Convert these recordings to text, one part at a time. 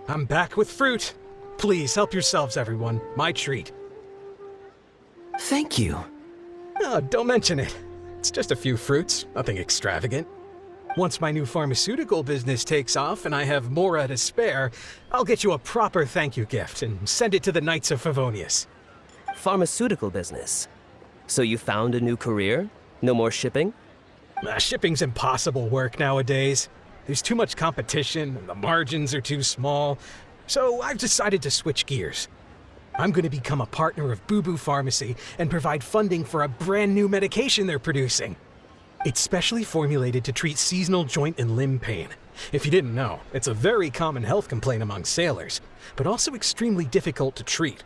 I'm back with fruit. Please help yourselves, everyone. My treat. Thank you. Oh, don't mention it. It's just a few fruits, nothing extravagant. Once my new pharmaceutical business takes off and I have more to spare, I'll get you a proper thank you gift and send it to the Knights of Favonius. Pharmaceutical business. So you found a new career? No more shipping? Shipping's impossible work nowadays. There's too much competition, and the margins are too small. So I've decided to switch gears. I'm going to become a partner of Boo Boo Pharmacy and provide funding for a brand new medication they're producing. It's specially formulated to treat seasonal joint and limb pain. If you didn't know, it's a very common health complaint among sailors, but also extremely difficult to treat.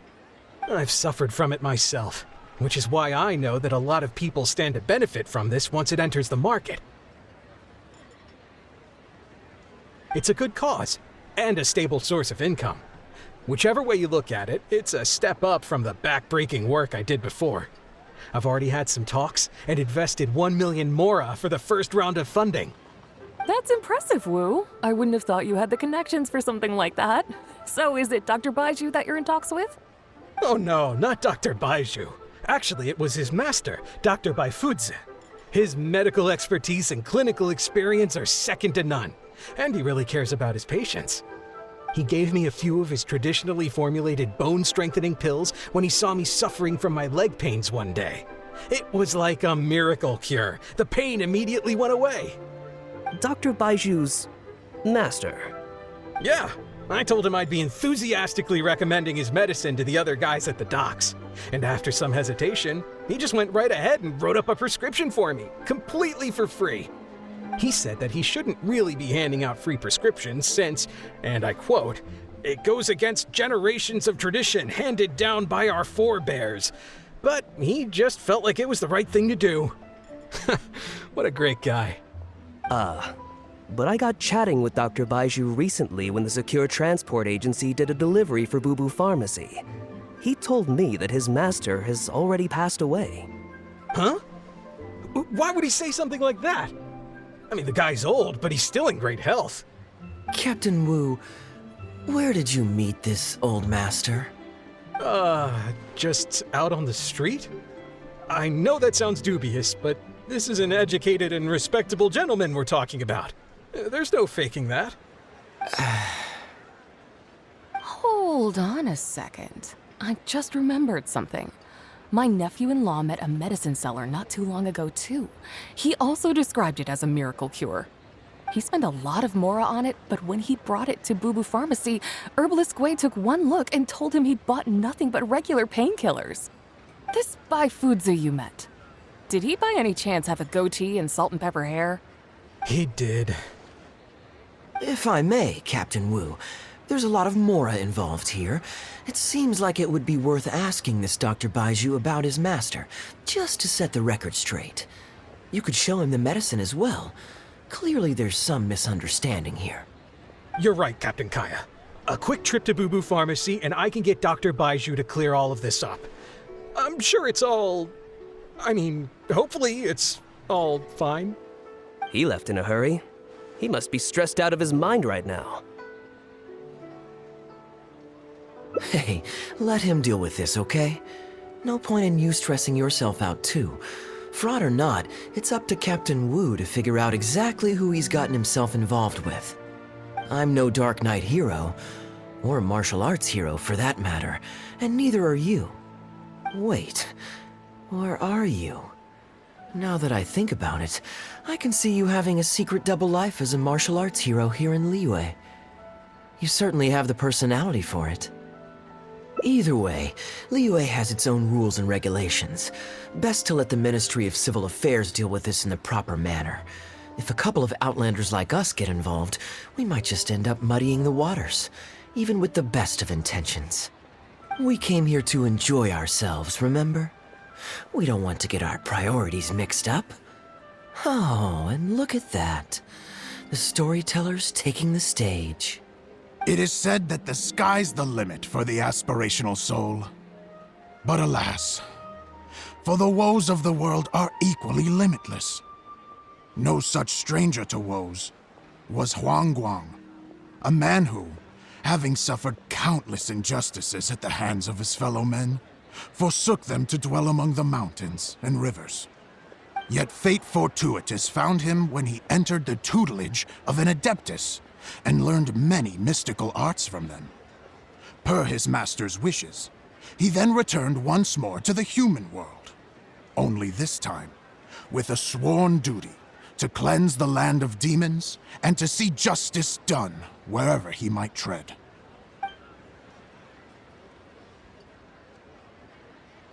I've suffered from it myself, which is why I know that a lot of people stand to benefit from this once it enters the market. It's a good cause, and a stable source of income. Whichever way you look at it, it's a step up from the back-breaking work I did before. I've already had some talks and invested 1 million mora for the first round of funding. That's impressive, Wu. I wouldn't have thought you had the connections for something like that. So is it Dr. Baiju that you're in talks with? Oh no, not Dr. Baiju. Actually, it was his master, Dr. Baifudze. His medical expertise and clinical experience are second to none, and he really cares about his patients. He gave me a few of his traditionally formulated bone-strengthening pills when he saw me suffering from my leg pains one day. It was like a miracle cure. The pain immediately went away. Dr. Baiju's master. Yeah, I told him I'd be enthusiastically recommending his medicine to the other guys at the docks. And after some hesitation, he just went right ahead and wrote up a prescription for me, completely for free. He said that he shouldn't really be handing out free prescriptions since, and I quote, "it goes against generations of tradition handed down by our forebears." But he just felt like it was the right thing to do. What a great guy. But I got chatting with Dr. Baiju recently when the Secure Transport Agency did a delivery for Boo Boo Pharmacy. He told me that his master has already passed away. Huh? Why would he say something like that? I mean, the guy's old, but he's still in great health. Captain Wu, where did you meet this old master? Just out on the street? I know that sounds dubious, but this is an educated and respectable gentleman we're talking about. There's no faking that. Hold on a second. I just remembered something. My nephew-in-law met a medicine seller not too long ago, too. He also described it as a miracle cure. He spent a lot of mora on it, but when he brought it to Boo Boo Pharmacy, Herbalist Gui took one look and told him he'd bought nothing but regular painkillers. This Baifudze you met, did he by any chance have a goatee and salt and pepper hair? He did. If I may, Captain Wu, there's a lot of mora involved here. It seems like it would be worth asking this Dr. Baiju about his master, just to set the record straight. You could show him the medicine as well. Clearly there's some misunderstanding here. You're right, Captain Kaya. A quick trip to Boo Boo Pharmacy and I can get Dr. Baiju to clear all of this up. I'm sure it's all... hopefully it's all fine. He left in a hurry. He must be stressed out of his mind right now. Hey, let him deal with this, okay? No point in you stressing yourself out too. Fraud or not, it's up to Captain Wu to figure out exactly who he's gotten himself involved with. I'm no Dark Knight hero, or martial arts hero for that matter, and neither are you. Wait, or are you? Now that I think about it, I can see you having a secret double life as a martial arts hero here in Liyue. You certainly have the personality for it. Either way, Liyue has its own rules and regulations. Best to let the Ministry of Civil Affairs deal with this in the proper manner. If a couple of outlanders like us get involved, we might just end up muddying the waters, even with the best of intentions. We came here to enjoy ourselves, remember? We don't want to get our priorities mixed up. Oh, and look at that. The storyteller's taking the stage. It is said that the sky's the limit for the aspirational soul. But alas, for the woes of the world are equally limitless. No such stranger to woes was Huang Guang, a man who, having suffered countless injustices at the hands of his fellow men, forsook them to dwell among the mountains and rivers. Yet fate fortuitous found him when he entered the tutelage of an adeptus and learned many mystical arts from them. Per his master's wishes, he then returned once more to the human world, only this time with a sworn duty to cleanse the land of demons and to see justice done wherever he might tread.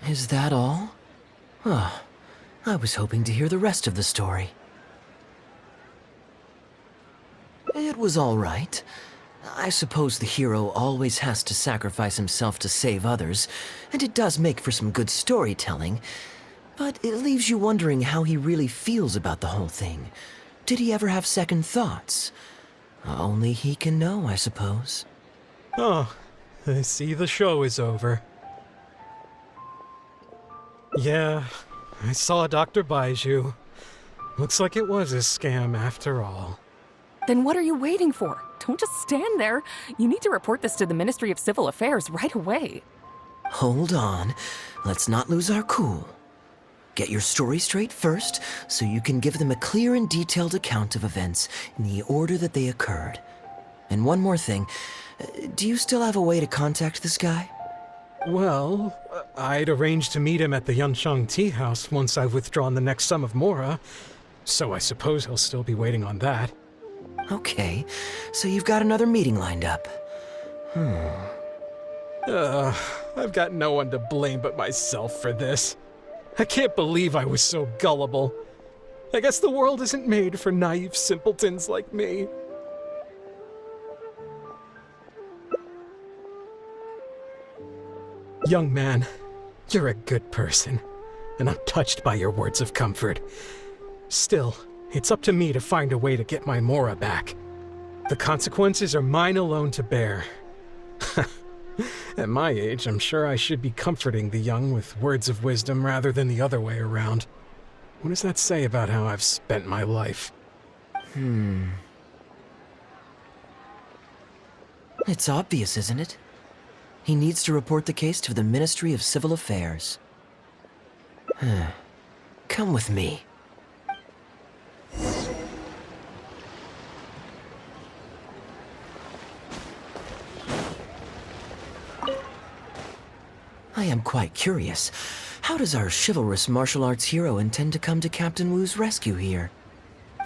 Is that all? Oh, I was hoping to hear the rest of the story. It was all right. I suppose the hero always has to sacrifice himself to save others, and it does make for some good storytelling, but it leaves you wondering how he really feels about the whole thing. Did he ever have second thoughts? Only he can know, I suppose. Oh, I see the show is over. Yeah, I saw Dr. Baiju. Looks like it was a scam after all. Then what are you waiting for? Don't just stand there. You need to report this to the Ministry of Civil Affairs right away. Hold on. Let's not lose our cool. Get your story straight first, so you can give them a clear and detailed account of events in the order that they occurred. And one more thing. Do you still have a way to contact this guy? Well, I'd arranged to meet him at the Yunshang Tea House once I've withdrawn the next sum of Mora, so I suppose he'll still be waiting on that. Okay, so you've got another meeting lined up. I've got no one to blame but myself for this. I can't believe I was so gullible. I guess the world isn't made for naive simpletons like me. Young man, you're a good person, and I'm touched by your words of comfort. Still, it's up to me to find a way to get my Mora back. The consequences are mine alone to bear. At my age, I'm sure I should be comforting the young with words of wisdom rather than the other way around. What does that say about how I've spent my life? It's obvious, isn't it? He needs to report the case to the Ministry of Civil Affairs. Come with me. I am quite curious. How does our chivalrous martial arts hero intend to come to Captain Wu's rescue here?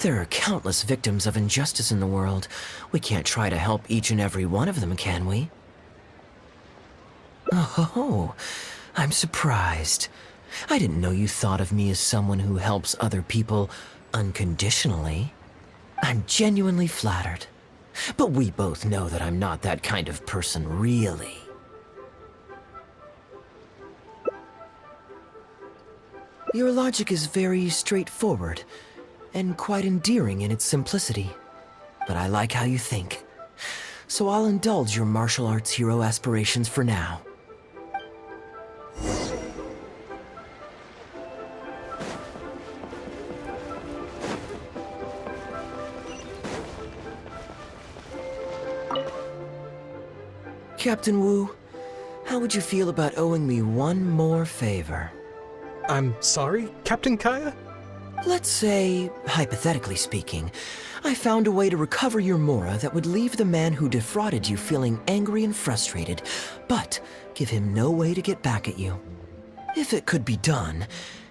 There are countless victims of injustice in the world. We can't try to help each and every one of them, can we? Oh, I'm surprised. I didn't know you thought of me as someone who helps other people unconditionally. I'm genuinely flattered. But we both know that I'm not that kind of person, really. Your logic is very straightforward, and quite endearing in its simplicity. But I like how you think. So I'll indulge your martial arts hero aspirations for now. Captain Wu, how would you feel about owing me one more favor? I'm sorry, Captain Kaya? Let's say, hypothetically speaking, I found a way to recover your Mora that would leave the man who defrauded you feeling angry and frustrated, but give him no way to get back at you. If it could be done,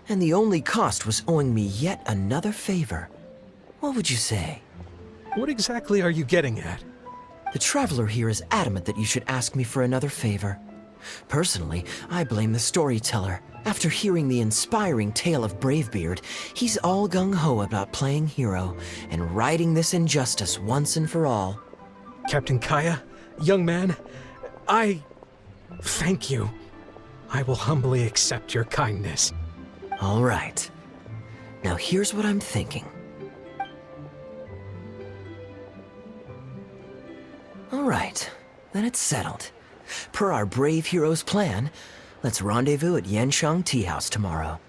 and the only cost was owing me yet another favor, what would you say? What exactly are you getting at? The Traveler here is adamant that you should ask me for another favor. Personally, I blame the storyteller. After hearing the inspiring tale of Bravebeard, he's all gung-ho about playing hero and righting this injustice once and for all. Captain Kaya, young man, I thank you. I will humbly accept your kindness. All right. Now here's what I'm thinking. All right, then it's settled. Per our brave hero's plan, let's rendezvous at Yanshang Tea House tomorrow.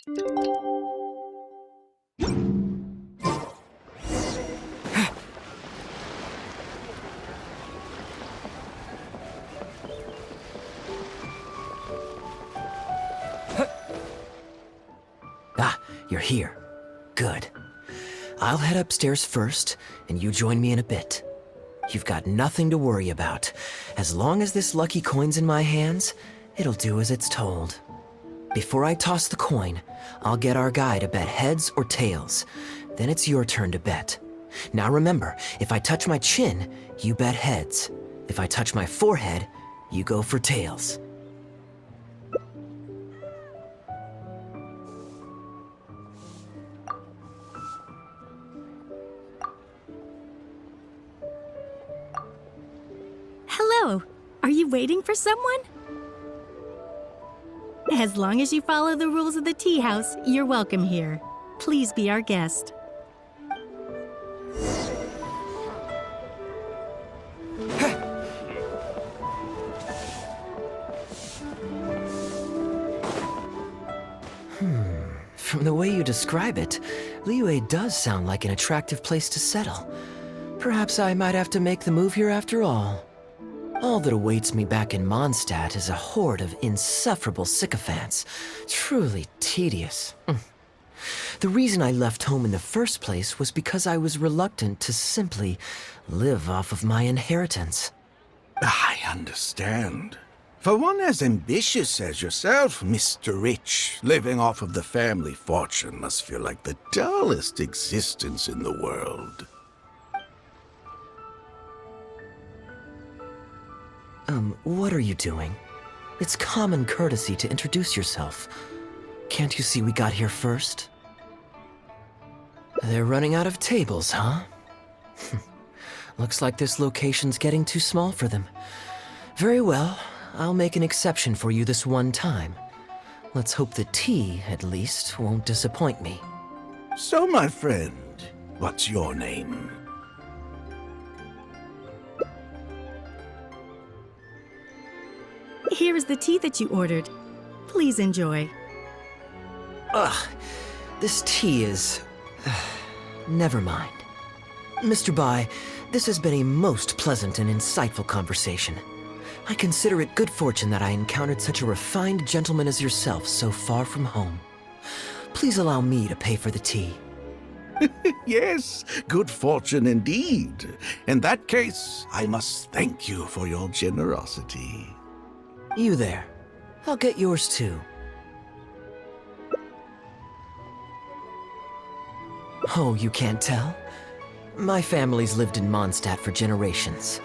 Ah, you're here. Good. I'll head upstairs first, and you join me in a bit. You've got nothing to worry about. As long as this lucky coin's in my hands, it'll do as it's told. Before I toss the coin, I'll get our guy to bet heads or tails. Then it's your turn to bet. Now remember, if I touch my chin, you bet heads. If I touch my forehead, you go for tails. Hello. Are you waiting for someone? As long as you follow the rules of the tea house, you're welcome here. Please be our guest. From the way you describe it, Liyue does sound like an attractive place to settle. Perhaps I might have to make the move here after all. All that awaits me back in Mondstadt is a horde of insufferable sycophants. Truly tedious. The reason I left home in the first place was because I was reluctant to simply live off of my inheritance. I understand. For one as ambitious as yourself, Mr. Rich, living off of the family fortune must feel like the dullest existence in the world. What are you doing? It's common courtesy to introduce yourself. Can't you see we got here first? They're running out of tables, huh? Looks like this location's getting too small for them. Very well, I'll make an exception for you this one time. Let's hope the tea, at least, won't disappoint me. So, my friend, what's your name? Here is the tea that you ordered. Please enjoy. Ugh, this tea is... never mind. Mr. Bai, this has been a most pleasant and insightful conversation. I consider it good fortune that I encountered such a refined gentleman as yourself so far from home. Please allow me to pay for the tea. Yes, good fortune indeed. In that case, I must thank you for your generosity. You there. I'll get yours too. Oh, you can't tell? My family's lived in Mondstadt for generations.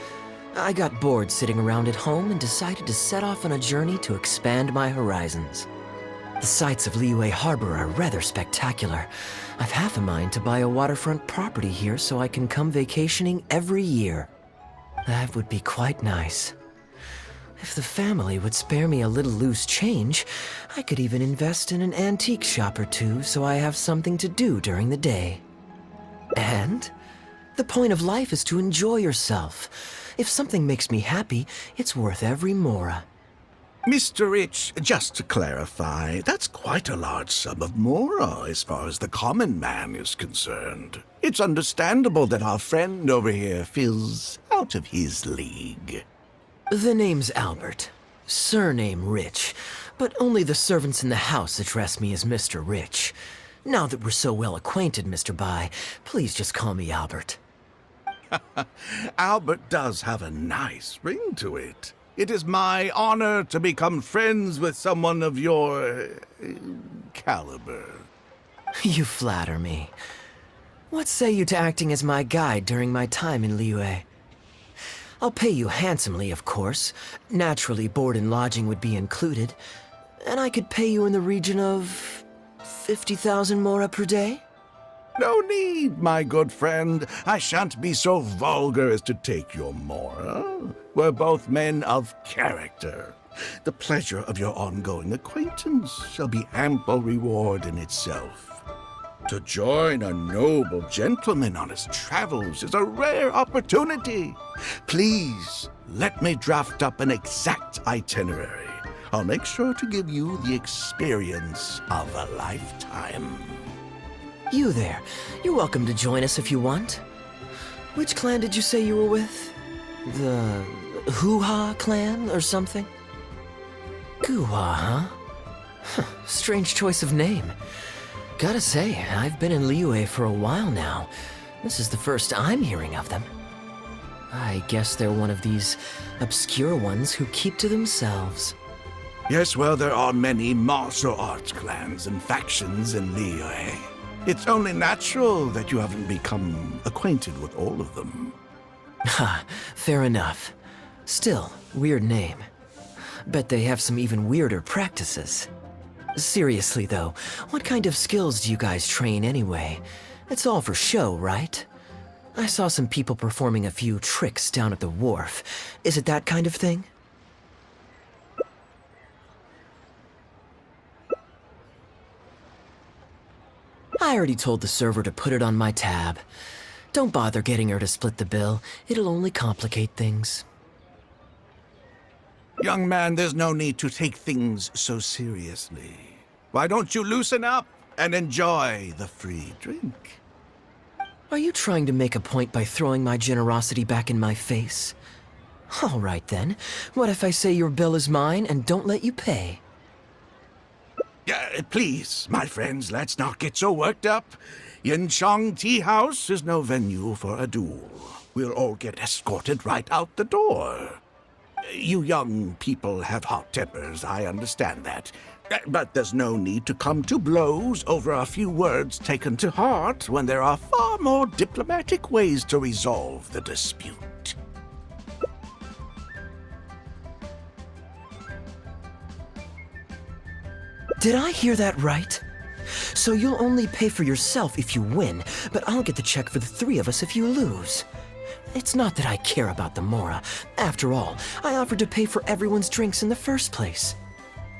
I got bored sitting around at home and decided to set off on a journey to expand my horizons. The sights of Liyue Harbor are rather spectacular. I've half a mind to buy a waterfront property here so I can come vacationing every year. That would be quite nice. If the family would spare me a little loose change, I could even invest in an antique shop or two so I have something to do during the day. And the point of life is to enjoy yourself. If something makes me happy, it's worth every mora. Mr. Rich, just to clarify, that's quite a large sum of mora as far as the common man is concerned. It's understandable that our friend over here feels out of his league. The name's Albert. Surname Rich. But only the servants in the house address me as Mr. Rich. Now that we're so well acquainted, Mr. Bai, please just call me Albert. Albert does have a nice ring to it. It is my honor to become friends with someone of your caliber. You flatter me. What say you to acting as my guide during my time in Liyue? I'll pay you handsomely, of course. Naturally, board and lodging would be included. And I could pay you in the region of 50,000 mora per day? No need, my good friend. I shan't be so vulgar as to take your mora. We're both men of character. The pleasure of your ongoing acquaintance shall be ample reward in itself. To join a noble gentleman on his travels is a rare opportunity. Please, let me draft up an exact itinerary. I'll make sure to give you the experience of a lifetime. You there. You're welcome to join us if you want. Which clan did you say you were with? The Hoo-Ha clan or something? Goo-Ha, huh? Strange choice of name. Gotta say, I've been in Liyue for a while now. This is the first I'm hearing of them. I guess they're one of these obscure ones who keep to themselves. Yes, well, there are many martial arts clans and factions in Liyue. It's only natural that you haven't become acquainted with all of them. Ha, fair enough. Still, weird name. Bet they have some even weirder practices. Seriously though, what kind of skills do you guys train anyway? It's all for show, right? I saw some people performing a few tricks down at the wharf. Is it that kind of thing? I already told the server to put it on my tab. Don't bother getting her to split the bill. It'll only complicate things. Young man, there's no need to take things so seriously. Why don't you loosen up and enjoy the free drink? Are you trying to make a point by throwing my generosity back in my face? All right then. What if I say your bill is mine and don't let you pay? Please, my friends, let's not get so worked up. Yinchang Tea House is no venue for a duel. We'll all get escorted right out the door. You young people have hot tempers, I understand that. But there's no need to come to blows over a few words taken to heart when there are far more diplomatic ways to resolve the dispute. Did I hear that right? So you'll only pay for yourself if you win, but I'll get the check for the three of us if you lose. It's not that I care about the Mora. After all, I offered to pay for everyone's drinks in the first place.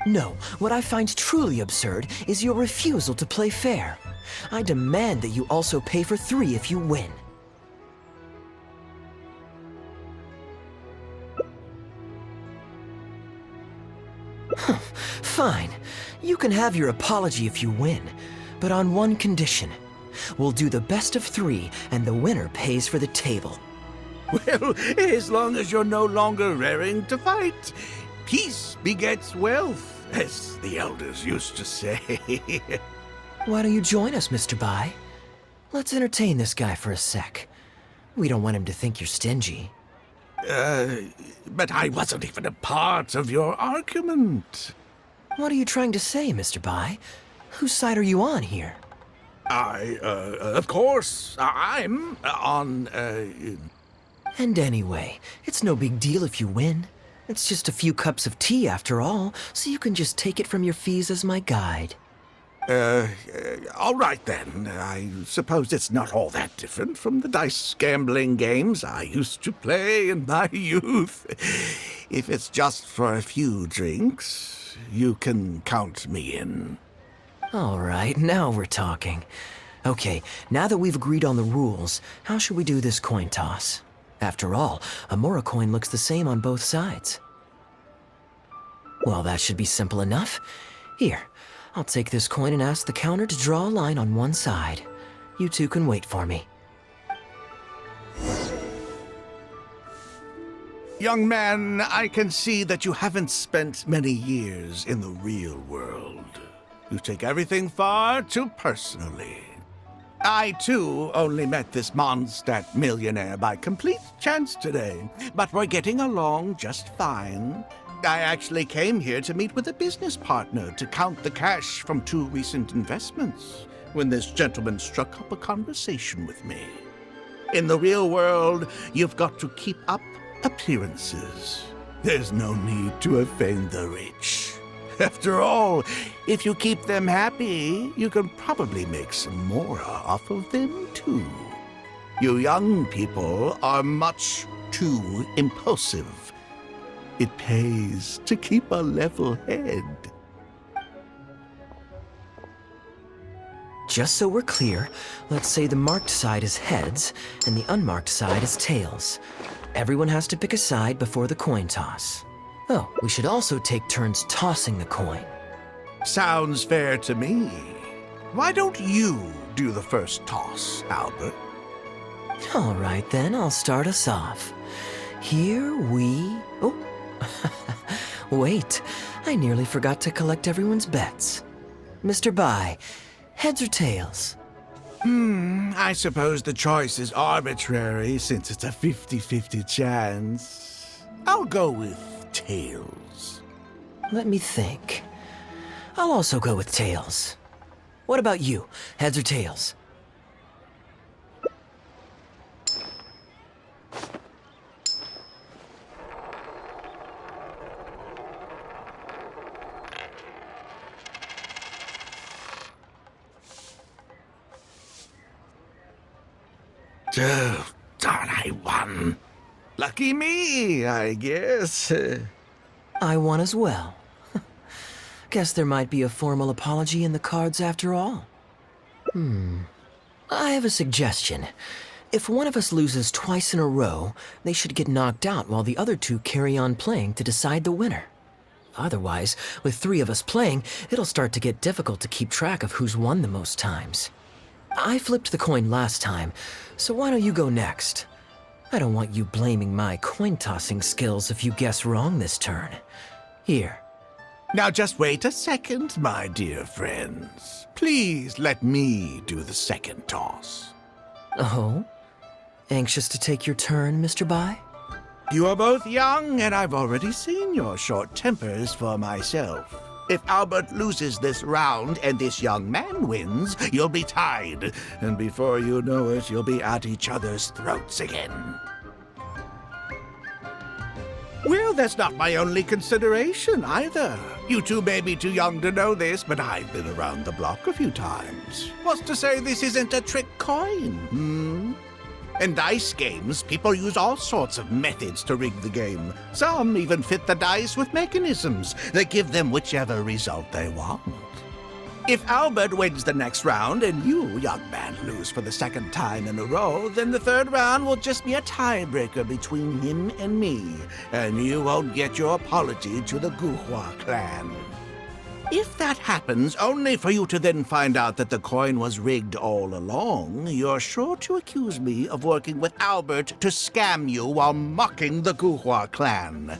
No, what I find truly absurd is your refusal to play fair. I demand that you also pay for three if you win. Fine. You can have your apology if you win, but on one condition. We'll do the best of three, and the winner pays for the table. Well, as long as you're no longer raring to fight, peace begets wealth, as the elders used to say. Why don't you join us, Mr. Bai? Let's entertain this guy for a sec. We don't want him to think you're stingy. But I wasn't even a part of your argument. What are you trying to say, Mr. Bai? Whose side are you on here? Of course, I'm on, And anyway, it's no big deal if you win. It's just a few cups of tea after all, so you can just take it from your fees as my guide. All right then. I suppose it's not all that different from the dice gambling games I used to play in my youth. If it's just for a few drinks, you can count me in. All right, now we're talking. Okay, now that we've agreed on the rules, how should we do this coin toss? After all, a Mora coin looks the same on both sides. Well, that should be simple enough. Here, I'll take this coin and ask the counter to draw a line on one side. You two can wait for me. Young man, I can see that you haven't spent many years in the real world. You take everything far too personally. I, too, only met this Mondstadt millionaire by complete chance today, but we're getting along just fine. I actually came here to meet with a business partner to count the cash from 2 recent investments, when this gentleman struck up a conversation with me. In the real world, you've got to keep up appearances. There's no need to offend the rich. After all, if you keep them happy, you can probably make some more off of them, too. You young people are much too impulsive. It pays to keep a level head. Just so we're clear, let's say the marked side is heads and the unmarked side is tails. Everyone has to pick a side before the coin toss. Oh, we should also take turns tossing the coin. Sounds fair to me. Why don't you do the first toss, Albert? All right, then, I'll start us off. Here we... Oh, wait, I nearly forgot to collect everyone's bets. Mr. Bai, heads or tails? I suppose the choice is arbitrary since it's a 50-50 chance. I'll go with tails. Let me think. I'll also go with tails. What about you, heads or tails? Oh, darn, I won. Lucky me, I guess. I won as well. Guess there might be a formal apology in the cards after all. I have a suggestion. If one of us loses twice in a row, they should get knocked out while the other two carry on playing to decide the winner. Otherwise, with 3 of us playing, it'll start to get difficult to keep track of who's won the most times. I flipped the coin last time, so why don't you go next? I don't want you blaming my coin-tossing skills if you guess wrong this turn. Here. Now just wait a second, my dear friends. Please let me do the second toss. Oh? Anxious to take your turn, Mr. Bai? You are both young, and I've already seen your short tempers for myself. If Albert loses this round and this young man wins, you'll be tied. And before you know it, you'll be at each other's throats again. Well, that's not my only consideration, either. You two may be too young to know this, but I've been around the block a few times. What's to say this isn't a trick coin, In dice games, people use all sorts of methods to rig the game. Some even fit the dice with mechanisms that give them whichever result they want. If Albert wins the next round and you, young man, lose for the second time in a row, then the third round will just be a tiebreaker between him and me, and you won't get your apology to the Guhua clan. If that happens, only for you to then find out that the coin was rigged all along, you're sure to accuse me of working with Albert to scam you while mocking the Guhua clan.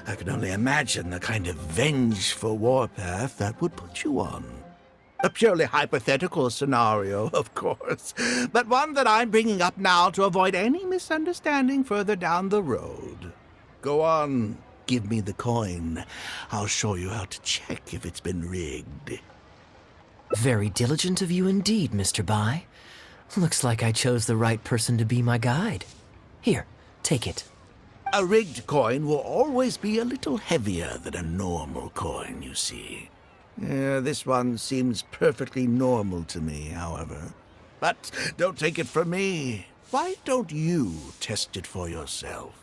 I can only imagine the kind of vengeful warpath that would put you on. A purely hypothetical scenario, of course, but one that I'm bringing up now to avoid any misunderstanding further down the road. Go on. Give me the coin. I'll show you how to check if it's been rigged. Very diligent of you indeed, Mr. Bai. Looks like I chose the right person to be my guide. Here, take it. A rigged coin will always be a little heavier than a normal coin, you see. This one seems perfectly normal to me, however. But don't take it from me. Why don't you test it for yourself?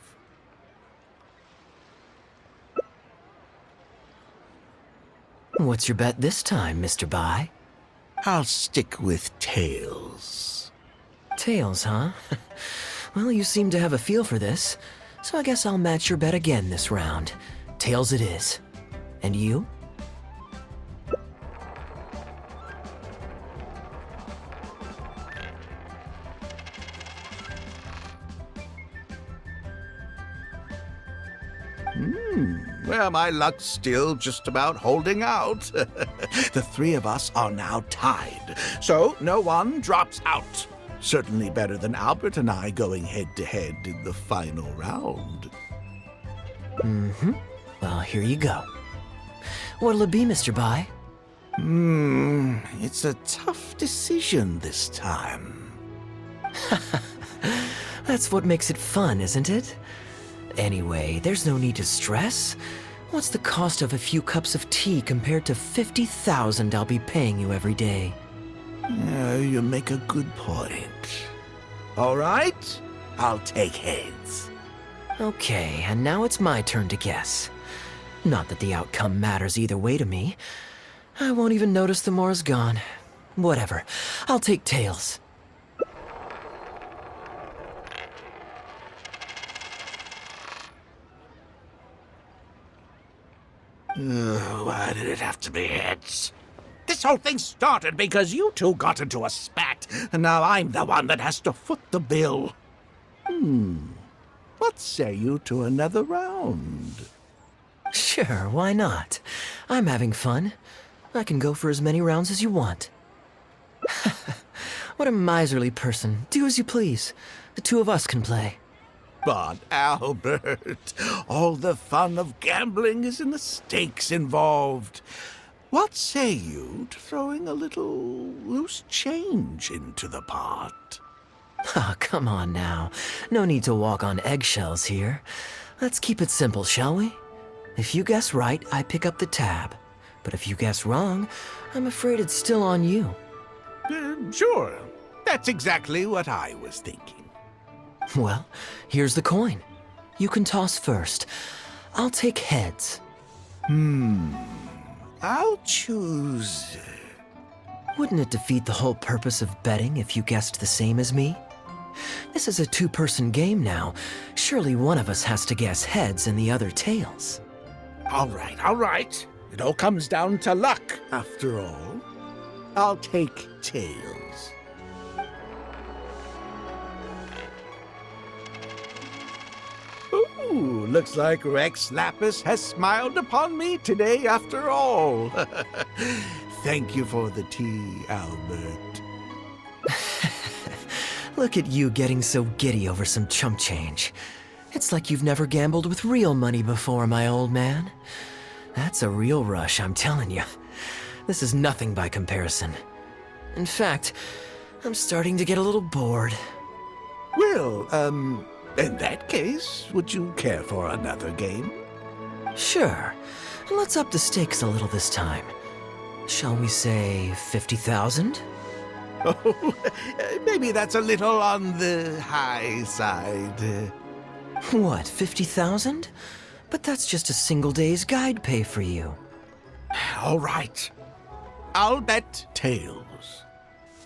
What's your bet this time, Mr. Bai? I'll stick with tails. Tails, huh? Well, you seem to have a feel for this, so I guess I'll match your bet again this round. Tails it is. And you? Well, my luck's still just about holding out. The 3 of us are now tied, so no one drops out. Certainly better than Albert and I going head-to-head in the final round. Well, here you go. What'll it be, Mr. Bai? It's a tough decision this time. That's what makes it fun, isn't it? Anyway, there's no need to stress. What's the cost of a few cups of tea compared to 50,000 I'll be paying you every day? You make a good point. All right, I'll take heads. Okay, and now it's my turn to guess. Not that the outcome matters either way to me. I won't even notice the more is gone. Whatever, I'll take tails. Why did it have to be heads? This whole thing started because you two got into a spat, and now I'm the one that has to foot the bill. What say you to another round? Sure, why not? I'm having fun. I can go for as many rounds as you want. What a miserly person. Do as you please. The two of us can play. But, Albert, all the fun of gambling is in the stakes involved. What say you to throwing a little loose change into the pot? Oh, come on now. No need to walk on eggshells here. Let's keep it simple, shall we? If you guess right, I pick up the tab. But if you guess wrong, I'm afraid it's still on you. Sure. That's exactly what I was thinking. Well, here's the coin. You can toss first. I'll take heads. I'll choose... Wouldn't it defeat the whole purpose of betting if you guessed the same as me? This is a two-person game now. Surely one of us has to guess heads and the other tails. All right. It all comes down to luck, after all. I'll take tails. Ooh, looks like Rex Lapis has smiled upon me today after all. Thank you for the tea, Albert. Look at you getting so giddy over some chump change. It's like you've never gambled with real money before, my old man. That's a real rush, I'm telling you. This is nothing by comparison. In fact, I'm starting to get a little bored. Well, in that case, would you care for another game? Sure. Let's up the stakes a little this time. Shall we say 50,000? Oh, maybe that's a little on the high side. What, 50,000? But that's just a single day's guide pay for you. All right. I'll bet tails.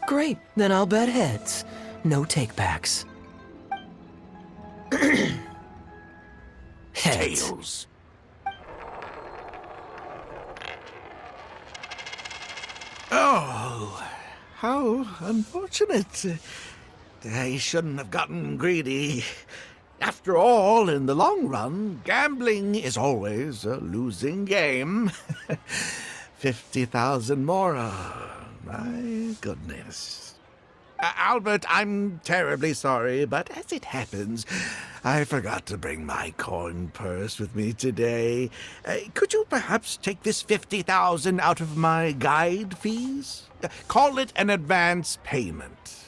Great, then I'll bet heads. No takebacks. Heads. Tails. Oh, how unfortunate. I shouldn't have gotten greedy. After all, in the long run, gambling is always a losing game. 50,000 more. My goodness. Albert, I'm terribly sorry, but as it happens, I forgot to bring my coin purse with me today. Could you perhaps take this 50,000 out of my guide fees? Call it an advance payment.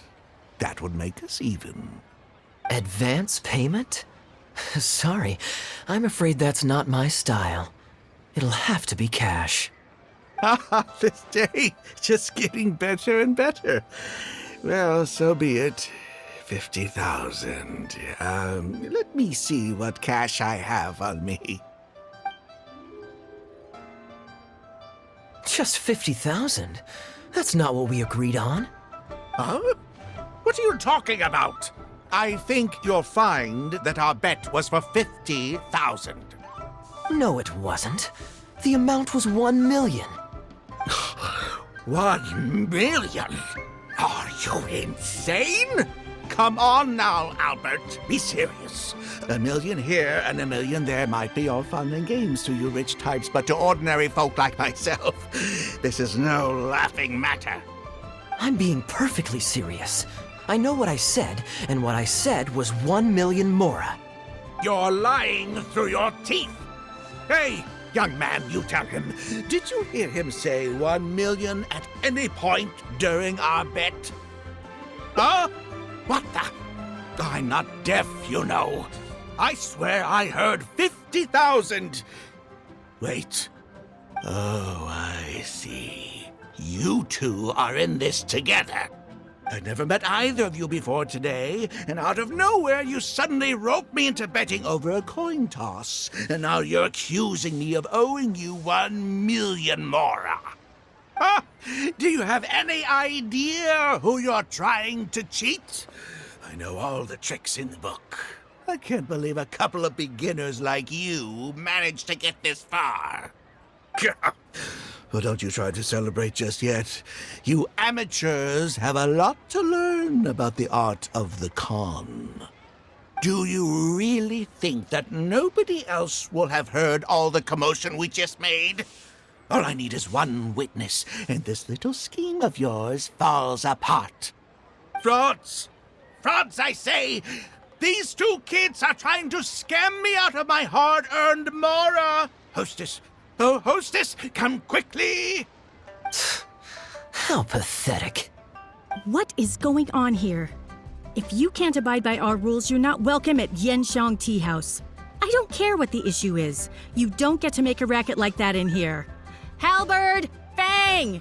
That would make us even. Advance payment? Sorry, I'm afraid that's not my style. It'll have to be cash. This day just getting better and better. Well, so be it. 50,000. Let me see what cash I have on me. Just 50,000? That's not what we agreed on. Huh? What are you talking about? I think you'll find that our bet was for 50,000. No, it wasn't. The amount was 1 million. 1 million? Are you insane? Come on now, Albert. Be serious. A million here and a million there might be all fun and games to you rich types, but to ordinary folk like myself, this is no laughing matter. I'm being perfectly serious. I know what I said, and what I said was 1 million mora. You're lying through your teeth. Hey, young man, you tell him. Did you hear him say 1 million at any point during our bet? Huh? What the? I'm not deaf, you know. I swear I heard 50,000. Wait. Oh, I see. You two are in this together. I never met either of you before today, and out of nowhere you suddenly roped me into betting over a coin toss, and now you're accusing me of owing you 1 million mora. Huh? Do you have any idea who you're trying to cheat? I know all the tricks in the book. I can't believe a couple of beginners like you managed to get this far. Well, don't you try to celebrate just yet. You amateurs have a lot to learn about the art of the con. Do you really think that nobody else will have heard all the commotion we just made? All I need is one witness, and this little scheme of yours falls apart. Frauds! Frauds, I say! These two kids are trying to scam me out of my hard-earned Mora! Hostess! Oh, hostess, come quickly! How pathetic. What is going on here? If you can't abide by our rules, you're not welcome at Genshin Tea House. I don't care what the issue is. You don't get to make a racket like that in here. Halberd! Fang!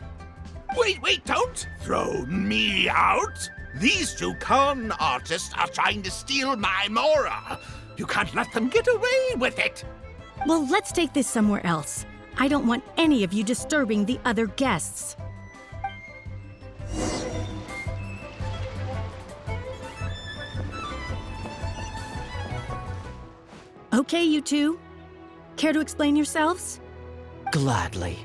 Wait, don't throw me out! These two con artists are trying to steal my Mora. You can't let them get away with it. Well, let's take this somewhere else. I don't want any of you disturbing the other guests. Okay, you two. Care to explain yourselves? Gladly.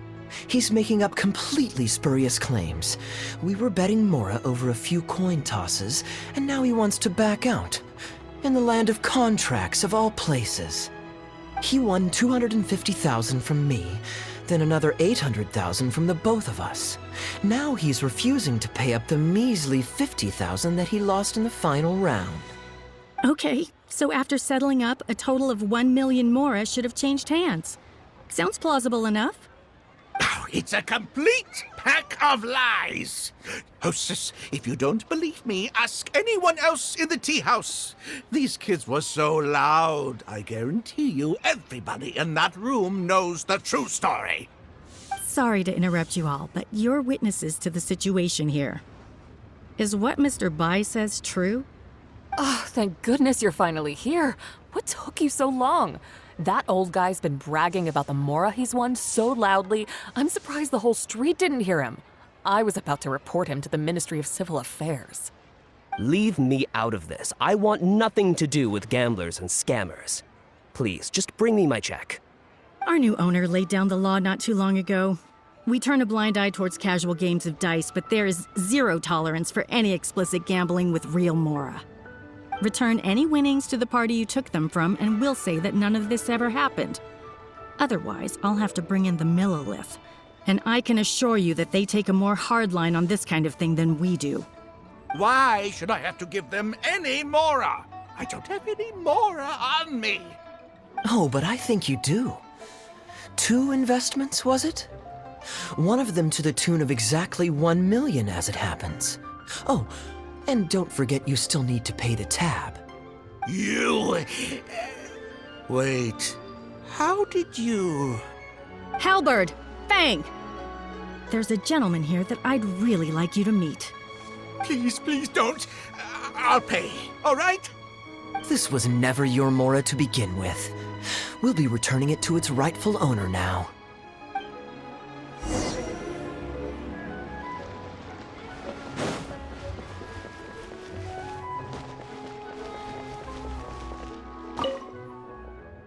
He's making up completely spurious claims. We were betting Mora over a few coin tosses, and now he wants to back out. In the land of contracts, of all places. He won $250,000 from me, then another $800,000 from the both of us. Now he's refusing to pay up the measly $50,000 that he lost in the final round. Okay, so after settling up, a total of 1 million Mora should have changed hands. Sounds plausible enough. Oh, it's a complete pack of lies! Hostess, if you don't believe me, ask anyone else in the tea house. These kids were so loud, I guarantee you everybody in that room knows the true story. Sorry to interrupt you all, but you're witnesses to the situation here. Is what Mr. Bai says true? Oh, thank goodness you're finally here. What took you so long? That old guy's been bragging about the Mora he's won so loudly, I'm surprised the whole street didn't hear him. I was about to report him to the Ministry of Civil Affairs. Leave me out of this. I want nothing to do with gamblers and scammers. Please, just bring me my check. Our new owner laid down the law not too long ago. We turn a blind eye towards casual games of dice, but there is zero tolerance for any explicit gambling with real Mora. Return any winnings to the party you took them from, and we'll say that none of this ever happened. Otherwise, I'll have to bring in the Millilith. And I can assure you that they take a more hard line on this kind of thing than we do. Why should I have to give them any Mora? I don't have any Mora on me. Oh, but I think you do. 2 investments, was it? One of them to the tune of exactly 1 million as it happens. Oh, and don't forget you still need to pay the tab. You... Wait. How did you... Halberd! Fang! There's a gentleman here that I'd really like you to meet. Please don't. I'll pay, all right? This was never your Mora to begin with. We'll be returning it to its rightful owner now.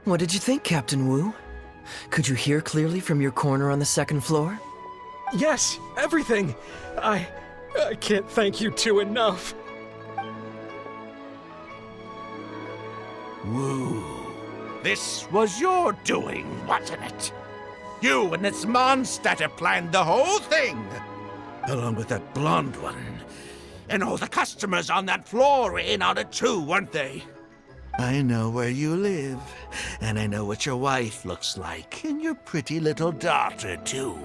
What did you think, Captain Wu? Could you hear clearly from your corner on the 2nd floor? Yes, everything. I can't thank you two enough. Wu, this was your doing, wasn't it? You and this Mondstatter planned the whole thing. Along with that blonde one. And all the customers on that floor were in on it too, weren't they? I know where you live, and I know what your wife looks like, and your pretty little daughter, too.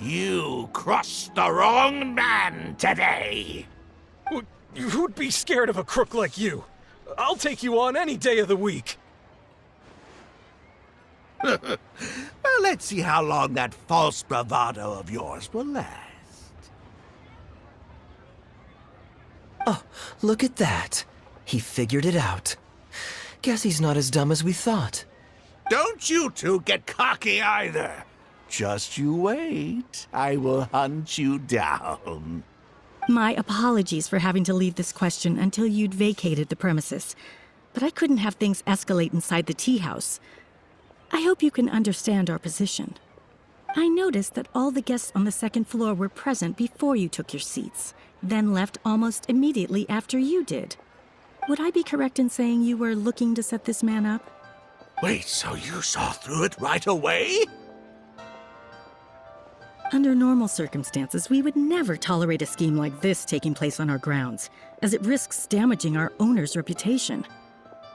You crossed the wrong man today. Who'd be scared of a crook like you? I'll take you on any day of the week. Well, let's see how long that false bravado of yours will last. Oh, look at that. He figured it out. Guess he's not as dumb as we thought. Don't you two get cocky either. Just you wait. I will hunt you down. My apologies for having to leave this question until you'd vacated the premises. But I couldn't have things escalate inside the tea house. I hope you can understand our position. I noticed that all the guests on the second floor were present before you took your seats, then left almost immediately after you did. Would I be correct in saying you were looking to set this man up? Wait, so you saw through it right away? Under normal circumstances, we would never tolerate a scheme like this taking place on our grounds, as it risks damaging our owner's reputation.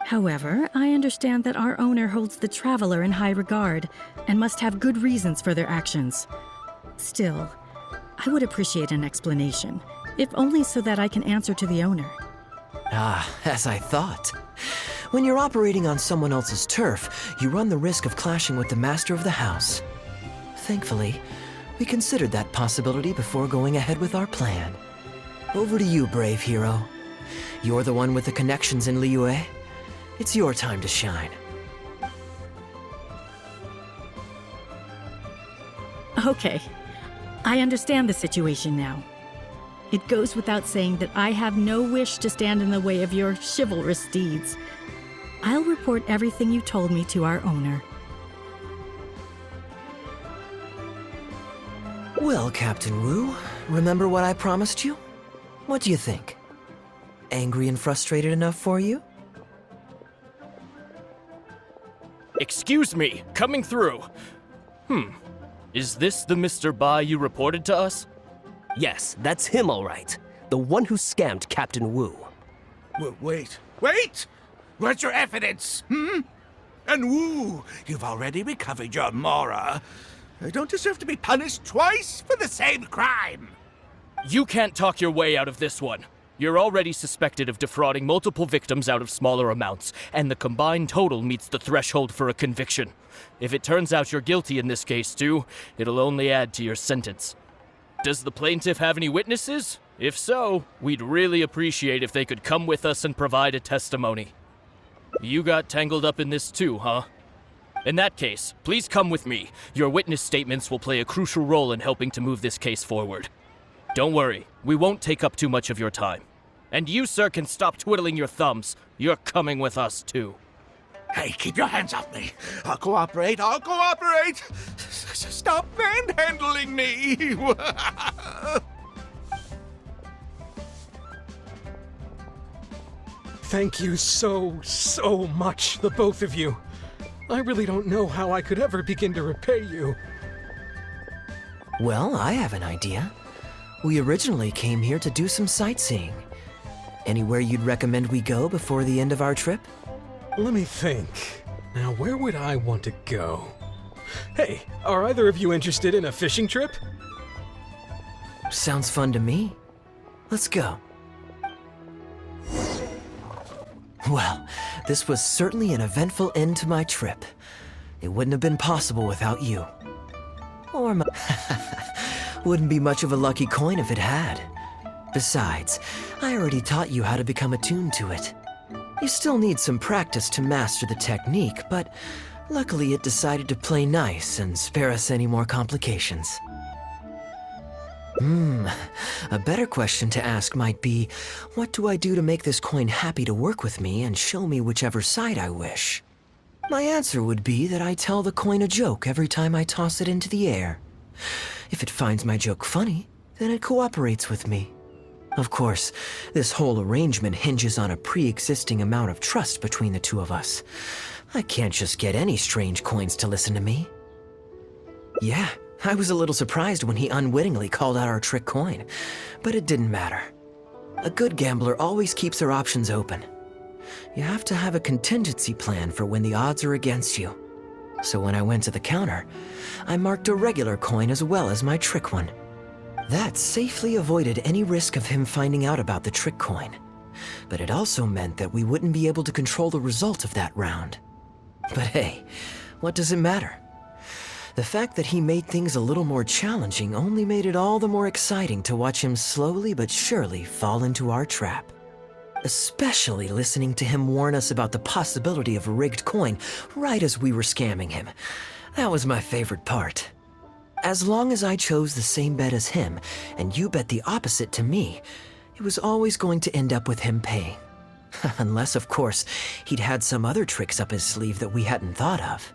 However, I understand that our owner holds the traveler in high regard and must have good reasons for their actions. Still, I would appreciate an explanation, if only so that I can answer to the owner. Ah, as I thought. When you're operating on someone else's turf, you run the risk of clashing with the master of the house. Thankfully, we considered that possibility before going ahead with our plan. Over to you, brave hero. You're the one with the connections in Liyue. It's your time to shine. Okay, I understand the situation now. It goes without saying that I have no wish to stand in the way of your chivalrous deeds. I'll report everything you told me to our owner. Well, Captain Wu, remember what I promised you? What do you think? Angry and frustrated enough for you? Excuse me, coming through. Is this the Mr. Bai you reported to us? Yes, that's him all right. The one who scammed Captain Wu. Wait! Where's your evidence, And Wu, you've already recovered your Mora. I don't deserve to be punished twice for the same crime. You can't talk your way out of this one. You're already suspected of defrauding multiple victims out of smaller amounts, and the combined total meets the threshold for a conviction. If it turns out you're guilty in this case too, it'll only add to your sentence. Does the plaintiff have any witnesses? If so, we'd really appreciate if they could come with us and provide a testimony. You got tangled up in this too, huh? In that case, please come with me. Your witness statements will play a crucial role in helping to move this case forward. Don't worry, we won't take up too much of your time. And you, sir, can stop twiddling your thumbs. You're coming with us too. Hey, keep your hands off me. I'll cooperate. Stop manhandling me. Thank you so much, the both of you. I really don't know how I could ever begin to repay you. Well, I have an idea. We originally came here to do some sightseeing. Anywhere you'd recommend we go before the end of our trip? Let me think. Now, where would I want to go? Hey, are either of you interested in a fishing trip? Sounds fun to me. Let's go. Well, this was certainly an eventful end to my trip. It wouldn't have been possible without you. Or my... Wouldn't be much of a lucky coin if it had. Besides, I already taught you how to become attuned to it. You still need some practice to master the technique, but luckily it decided to play nice and spare us any more complications. A better question to ask might be, what do I do to make this coin happy to work with me and show me whichever side I wish? My answer would be that I tell the coin a joke every time I toss it into the air. If it finds my joke funny, then it cooperates with me. Of course, this whole arrangement hinges on a pre-existing amount of trust between the two of us. I can't just get any strange coins to listen to me. Yeah, I was a little surprised when he unwittingly called out our trick coin, but it didn't matter. A good gambler always keeps their options open. You have to have a contingency plan for when the odds are against you. So when I went to the counter, I marked a regular coin as well as my trick one. That safely avoided any risk of him finding out about the trick coin. But it also meant that we wouldn't be able to control the result of that round. But hey, what does it matter? The fact that he made things a little more challenging only made it all the more exciting to watch him slowly but surely fall into our trap. Especially listening to him warn us about the possibility of a rigged coin right as we were scamming him. That was my favorite part. As long as I chose the same bet as him, and you bet the opposite to me, it was always going to end up with him paying. Unless, of course, he'd had some other tricks up his sleeve that we hadn't thought of.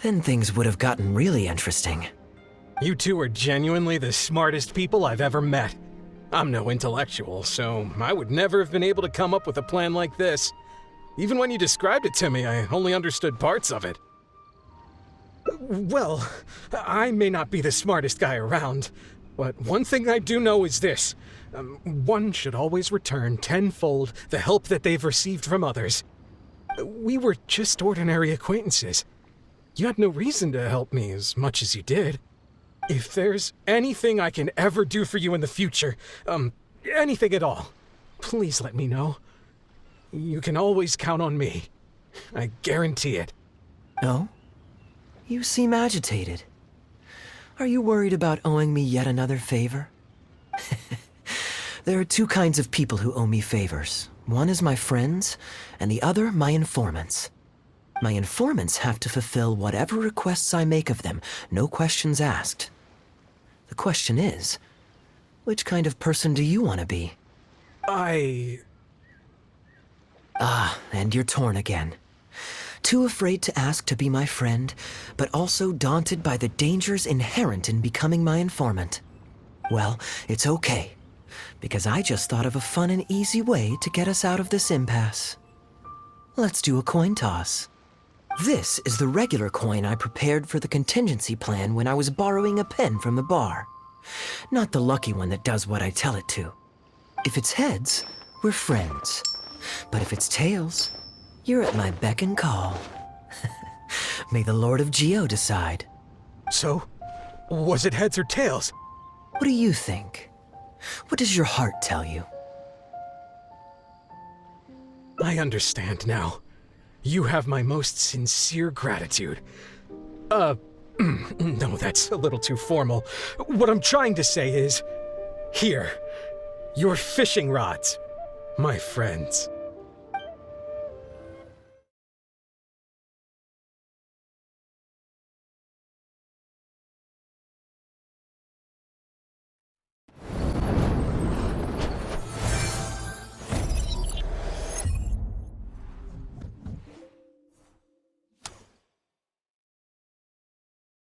Then things would have gotten really interesting. You two are genuinely the smartest people I've ever met. I'm no intellectual, so I would never have been able to come up with a plan like this. Even when you described it to me, I only understood parts of it. Well, I may not be the smartest guy around, but one thing I do know is this. One should always return tenfold the help that they've received from others. We were just ordinary acquaintances. You had no reason to help me as much as you did. If there's anything I can ever do for you in the future, anything at all, please let me know. You can always count on me. I guarantee it. Oh? You seem agitated. Are you worried about owing me yet another favor? There are two kinds of people who owe me favors. One is my friends, and the other my informants. My informants have to fulfill whatever requests I make of them, no questions asked. The question is, which kind of person do you want to be? And you're torn again. Too afraid to ask to be my friend, but also daunted by the dangers inherent in becoming my informant. Well, it's okay, because I just thought of a fun and easy way to get us out of this impasse. Let's do a coin toss. This is the regular coin I prepared for the contingency plan when I was borrowing a pen from the bar. Not the lucky one that does what I tell it to. If it's heads, we're friends. But if it's tails, you're at my beck and call. May the Lord of Geo decide. So, was it heads or tails? What do you think? What does your heart tell you? I understand now. You have my most sincere gratitude. No, that's a little too formal. What I'm trying to say is, here, your fishing rods, my friends.